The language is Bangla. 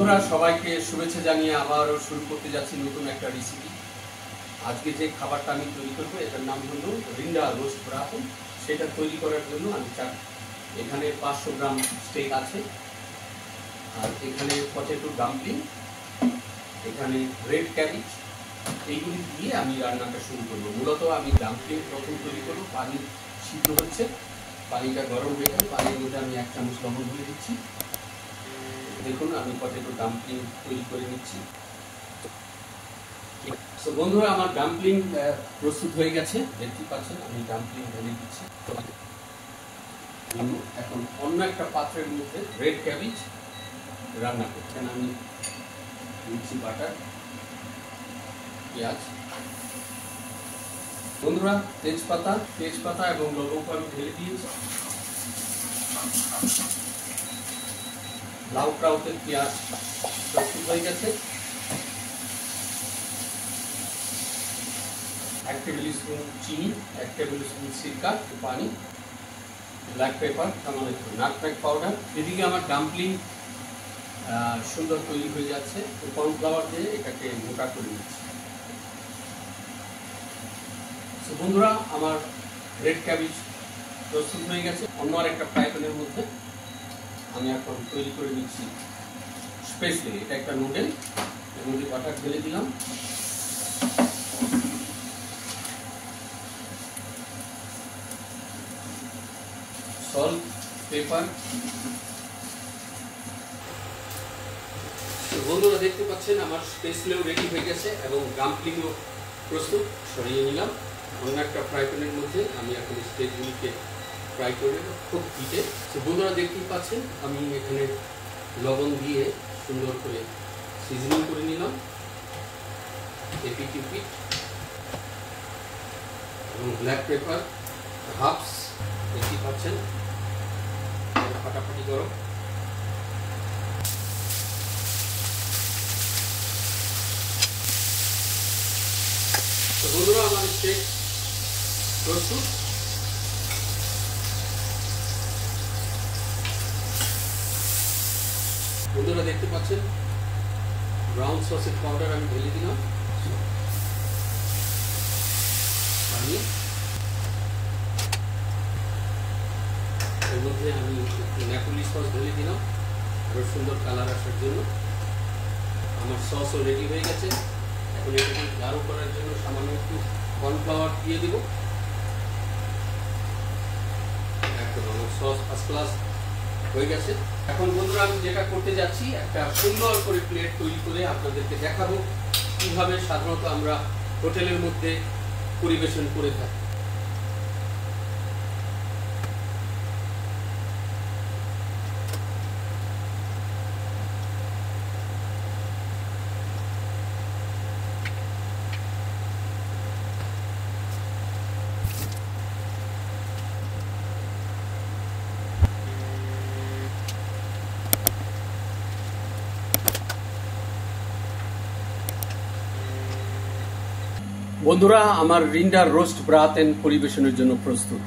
বন্ধুরা সবাইকে শুভেচ্ছা জানিয়ে আবারও শুরু করতে যাচ্ছি নতুন একটা রেসিপি। আজকে যে খাবারটা আমি তৈরি করবো এটার নাম হলো রিন্ডা রোস্ট ব্রাতন। সেটা তৈরি করার জন্য আমি এখানে 500 গ্রাম স্টেক আছে, আর এখানে পটেটো ডাম্পলিং, এখানে রেড ক্যাবেজ, এইগুলি দিয়ে আমি রান্নাটা শুরু করবো। মূলত আমি ডাম্পলিং প্রথম তৈরি করবো। পানি সিদ্ধ হচ্ছে, পানিটা গরম হয়ে গেলে পানির মধ্যে আমি 1 চামচ লবণ দিয়ে দিচ্ছি। দেখুন আমি পটেটো ডাম্পলিং তৈরি করে নিচ্ছি। তো বন্ধুরা আমার ডাম্পলিং প্রস্তুত হয়ে গেছে, দেখতে পাচ্ছেন আমি ডাম্পলিং ঢেলে দিচ্ছি। এখন অন্য একটা পাত্রের মধ্যে রেড ক্যাবেজ রান্না করছি। আমি দিচ্ছি বাটার, পেঁয়াজ, বন্ধুরা তেজপাতা এবং লবঙ্গ আমি ঢেলে দিয়েছি। লাউ ক্রাউটের পেঁয়াজ প্রস্তুত হয়ে গেছে। 1 টেবিল স্পুন চিনি, 1 টেবিল স্পুন সিরকা, পানি, ব্ল্যাক পেপার, সামান্য একটু নাটমেগ পাউডার। এদিকে আমার ডাম্পলিং সুন্দর তৈরি হয়ে যাচ্ছে। কর্নফ্লাওয়ার দিয়ে এটাকে মোটা করে নিচ্ছি। তো বন্ধুরা আমার রেড ক্যাবেজ প্রস্তুত হয়ে গেছে। অন্য আরেকটা ফ্রাই প্যানের মধ্যে আমি এখন তৈরি করে নিচ্ছি স্পেশালি এটা একটা নুডল। এর মধ্যে বাটার ঢেলে দিলাম, সল্ট, পেপার। বন্ধুরা দেখতে পাচ্ছেন আমার স্পেশালও রেডি হয়ে গেছে এবং ডাম্পলিংও প্রস্তুত। সরিয়ে নিলাম। অন্য একটা ফ্রাই প্যানের মধ্যে আমি এখন স্টেকগুলিকে ফ্রাই করে খুব হিটে। তো বন্ধুরা দেখতেই পাচ্ছেন আমি এখানে লবণ দিয়ে সুন্দর করে সিজনিং করে নিলাম, এপিট এবং ব্ল্যাক পেপার হাফস দেখতেই পাচ্ছেন ফাটাফাটি গরম। তো বন্ধুরা আমার স্টেক প্রস্তুত। বন্ধুরা দেখতে পাচ্ছেন ব্রাউন সসের পাউডার আমি ঢেলে দিলাম, পানি, এর মধ্যে আমি নেপোলি সস ঢেলে দিলাম আরো সুন্দর কালার আসার জন্য। আমার সসও রেডি হয়ে গেছে। এখন এটাকে গাঢ় করার জন্য সামান্য একটু কর্নফ্লাওয়ার দিয়ে দেব। একদম আমার সস ফার্স্ট ক্লাস হয়ে গেছে। এখন বন্ধুরা আমি যেটা করতে যাচ্ছি, একটা সুন্দর করে প্লেট তৈরি করে আপনাদেরকে দেখাবো কিভাবে সাধারণত আমরা হোটেলের মধ্যে পরিবেশন করে থাকি। বন্ধুরা আমার রিন্ডা রোস্ট ব্রাতন পরিবেশনের জন্য প্রস্তুত।